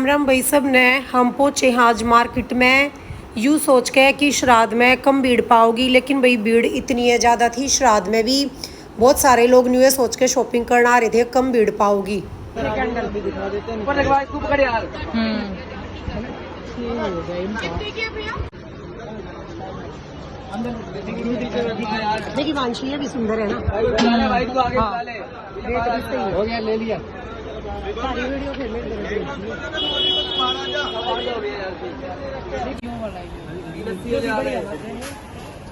राम राम भाई सब ने। हम पहुँचे हैं आज मार्केट में, यूँ सोच के कि श्राद्ध में कम भीड़ पाओगी, लेकिन भाई भीड़ इतनी है ज़्यादा थी। श्राद्ध में भी बहुत सारे लोग न्यू ईयर सोच के शॉपिंग करने आ रहे थे, कम भीड़ पाओगी। देखिए वांशी भी सुंदर है ना। हो गया, ले लिया। सारी वीडियो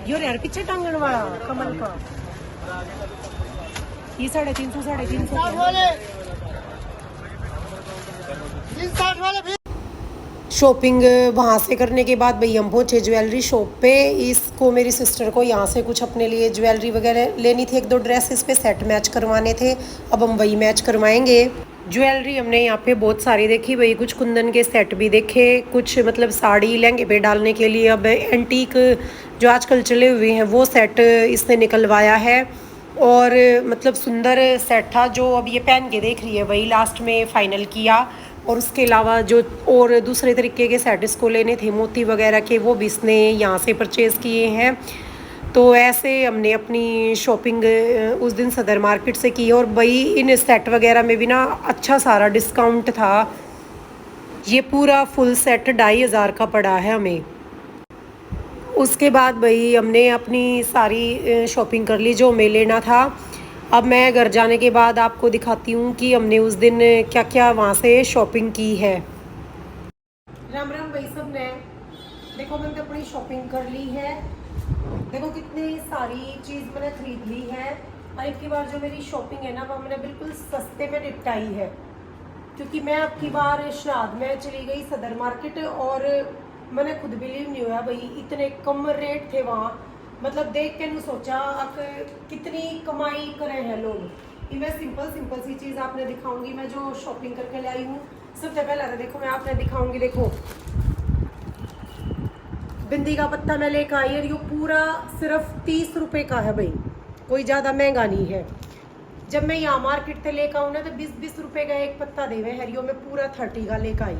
यो यार पीछे टांगन वाला कमल का ये 350 शॉपिंग वहाँ से करने के बाद भाई हम पहुँचे ज्वेलरी शॉप पे। इसको मेरी सिस्टर को यहाँ से कुछ अपने लिए ज्वेलरी वगैरह लेनी थी, एक दो ड्रेसेस पे सेट मैच करवाने थे। अब हम वही मैच करवाएंगे। ज्वेलरी हमने यहाँ पे बहुत सारी देखी भाई, कुछ कुंदन के सेट भी देखे, कुछ मतलब साड़ी लहंगे पे डालने के लिए। अब एंटीक जो आजकल चले हुए हैं वो सेट इसने निकलवाया है, और मतलब सुंदर सेट था जो अब ये पहन के देख रही है, वही लास्ट में फ़ाइनल किया। और उसके अलावा जो और दूसरे तरीके के सेट इसको लेने थे मोती वगैरह के, वो भी इसने यहाँ से परचेज़ किए हैं। तो ऐसे हमने अपनी शॉपिंग उस दिन सदर मार्केट से की। और भाई इन सेट वगैरह में भी ना अच्छा सारा डिस्काउंट था। ये पूरा फुल सेट 2500 का पड़ा है हमें। उसके बाद भाई हमने अपनी सारी शॉपिंग कर ली जो हमें लेना था। अब मैं घर जाने के बाद आपको दिखाती हूँ कि हमने उस दिन क्या क्या वहाँ से शॉपिंग की है। राम राम भाई सब ने। देखो मैंने अपनी शॉपिंग कर ली है। देखो कितनी सारी चीज़ मैंने खरीद ली है। और एक की बार जो मेरी शॉपिंग है ना वो मैंने बिल्कुल सस्ते में निपटाई है, क्योंकि मैं अब की बार श्राद्ध में चली गई सदर मार्केट, और मैंने खुद बिलीव नहीं हुआ भाई इतने कम रेट थे वहाँ। मतलब देख के नहीं सोचा आप कितनी कमाई करे हैं लोग। ये मैं सिंपल सी चीज़ आपने दिखाऊंगी, मैं जो शॉपिंग करके लाई हूँ। सबसे पहले तो देखो मैं आपने दिखाऊंगी, देखो बिंदी का पत्ता मैं लेकर आई और ये पूरा सिर्फ 30 रुपये का है भाई, कोई ज़्यादा महंगा नहीं है। जब मैं यहाँ मार्केट से लेकर आऊँ ना तो 20-20 रुपये का एक पत्ता देवे हरियो में पूरा 30 का लेकर आई।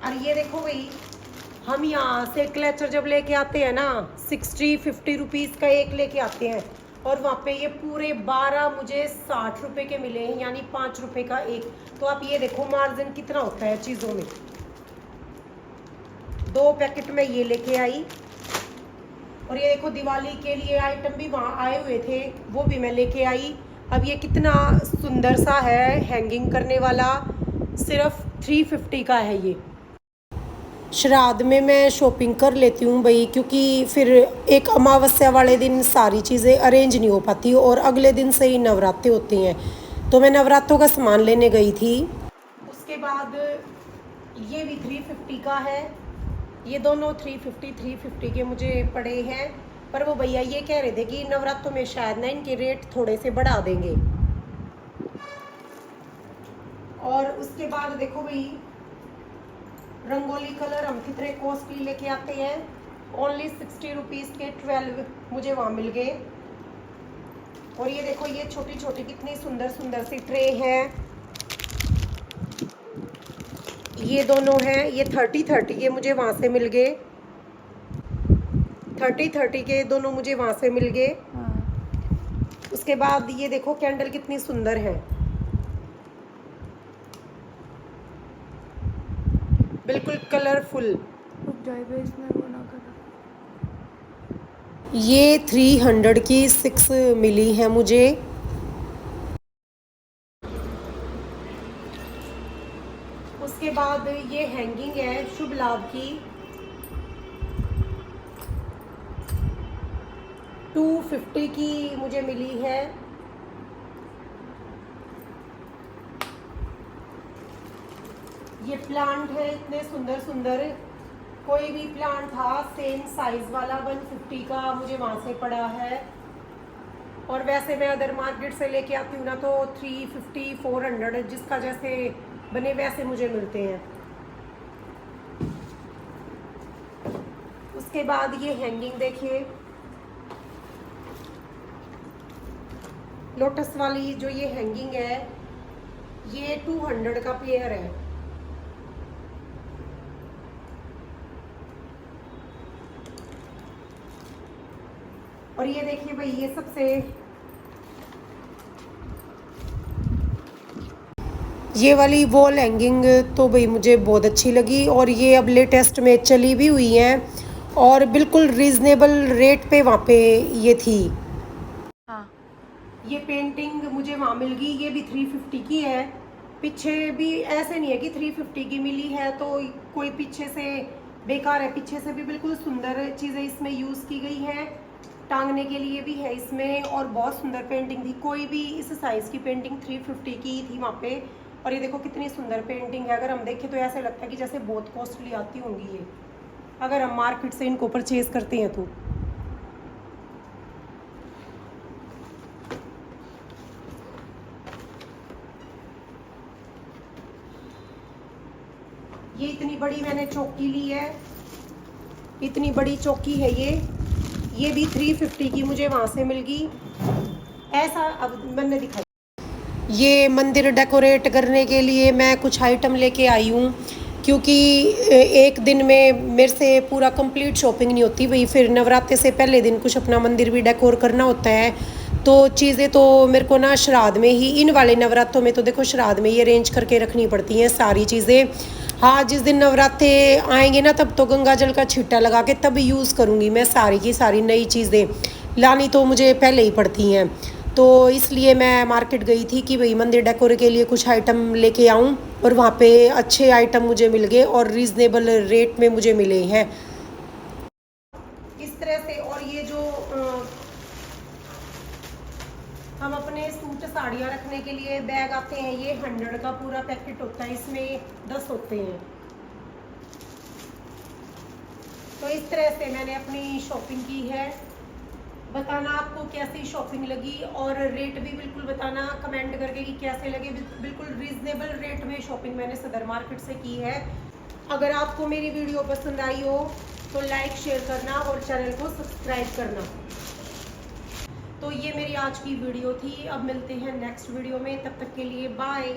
और ये देखो भाई, हम यहाँ से क्लचर जब लेके आते हैं ना 60-50 रुपीज़ का एक लेके आते हैं, और वहाँ पे ये पूरे 12 मुझे 60 रुपये के मिले हैं, यानी 5 रुपये का एक। तो आप ये देखो मार्जिन कितना होता है चीज़ों में। 2 पैकेट में ये लेके आई। और ये देखो दिवाली के लिए आइटम भी वहाँ आए हुए थे, वो भी मैं लेके आई। अब ये कितना सुंदर सा है हैंगिंग करने वाला, सिर्फ 350 का है ये। श्राद्ध में मैं शॉपिंग कर लेती हूँ भाई, क्योंकि फिर एक अमावस्या वाले दिन सारी चीज़ें अरेंज नहीं हो पाती, और अगले दिन से ही नवरात्रे होते हैं। तो मैं नवरात्रों का सामान लेने गई थी। उसके बाद ये भी 350 का है। ये दोनों 350 के मुझे पड़े हैं। पर वो भैया ये कह रहे थे कि नवरात्रों में शायद ना इनके रेट थोड़े से बढ़ा देंगे। और उसके बाद देखो भाई रंगोली कलर हम कितने कॉस्टली लेके आते हैं, ओनली 60 रुपीज़ के 12 मुझे वहाँ मिल गए। और ये देखो ये छोटी छोटी कितनी सुंदर सुंदर सी ट्रे हैं। ये दोनों हैं, ये 30 के मुझे वहाँ से मिल गए। 30 के दोनों मुझे वहाँ से मिल गए। उसके बाद ये देखो कैंडल कितनी सुंदर है, बिल्कुल कलरफुल। ये 300 की 6 मिली है मुझे। उसके बाद ये हैंगिंग है शुभ लाभ की, 250 की मुझे मिली है। ये प्लांट है इतने सुंदर सुंदर, कोई भी प्लांट था सेम साइज वाला 150 का मुझे वहाँ से पड़ा है। और वैसे मैं अदर मार्केट से लेके आती हूँ ना तो 350-400 जिसका जैसे बने वैसे मुझे मिलते हैं। उसके बाद ये हैंगिंग देखिए, लोटस वाली जो ये हैंगिंग है ये 200 का पेयर है। और ये देखिए भाई, ये सबसे ये वाली वॉल हैंगिंग तो भाई मुझे बहुत अच्छी लगी, और ये अब लेटेस्ट में चली भी हुई हैं और बिल्कुल रीज़नेबल रेट पे वहाँ पे ये थी। हाँ, ये पेंटिंग मुझे वहाँ मिल गई, ये भी 350 की है। पीछे भी ऐसे नहीं है कि 350 की मिली है तो कोई पीछे से बेकार है, पीछे से भी बिल्कुल सुंदर चीज़ें इसमें यूज़ की गई हैं, टांगने के लिए भी है इसमें, और बहुत सुंदर पेंटिंग थी। कोई भी इस साइज़ की पेंटिंग 350 की थी वहाँ पे। और ये देखो कितनी सुंदर पेंटिंग है, अगर हम देखें तो ऐसे लगता है कि जैसे बहुत कॉस्टली आती होंगी ये, अगर हम मार्केट से इनको परचेज करते हैं तो। ये इतनी बड़ी मैंने चौकी ली है, इतनी बड़ी चौकी है ये भी 350 की मुझे वहाँ से मिल गई। ऐसा अब मैंने दिखाया। ये मंदिर डेकोरेट करने के लिए मैं कुछ आइटम लेके आई हूँ, क्योंकि एक दिन में मेरे से पूरा कंप्लीट शॉपिंग नहीं होती भाई, फिर नवरात्रे से पहले दिन कुछ अपना मंदिर भी डेकोर करना होता है। तो चीज़ें तो मेरे को ना श्राद्ध में ही, इन वाले नवरात्रों में तो देखो श्राद्ध में ही अरेंज करके रखनी पड़ती हैं सारी चीज़ें। हाँ, जिस दिन नवरात्रे आएंगे ना तब तो गंगा जल का छिट्टा लगा के तब यूज़ करूँगी मैं सारी की सारी नई चीज़ें, लानी तो मुझे पहले ही पड़ती हैं। तो इसलिए मैं मार्केट गई थी कि भाई मंदिर डेकोर के लिए कुछ आइटम लेके आऊँ, और वहाँ पे अच्छे आइटम मुझे मिल गए और रीज़नेबल रेट में मुझे मिले हैं इस तरह से। और ये जो हम अपने सूट साड़ियाँ रखने के लिए बैग आते हैं, ये 100 का पूरा पैकेट होता है, इसमें 10 होते हैं। तो इस तरह से मैंने अपनी शॉपिंग की है। बताना आपको कैसी शॉपिंग लगी, और रेट भी बिल्कुल बताना कमेंट करके कि कैसे लगे। बिल्कुल रीजनेबल रेट में शॉपिंग मैंने सदर मार्केट से की है। अगर आपको मेरी वीडियो पसंद आई हो तो लाइक शेयर करना और चैनल को सब्सक्राइब करना। तो ये मेरी आज की वीडियो थी, अब मिलते हैं नेक्स्ट वीडियो में, तब तक के लिए बाय।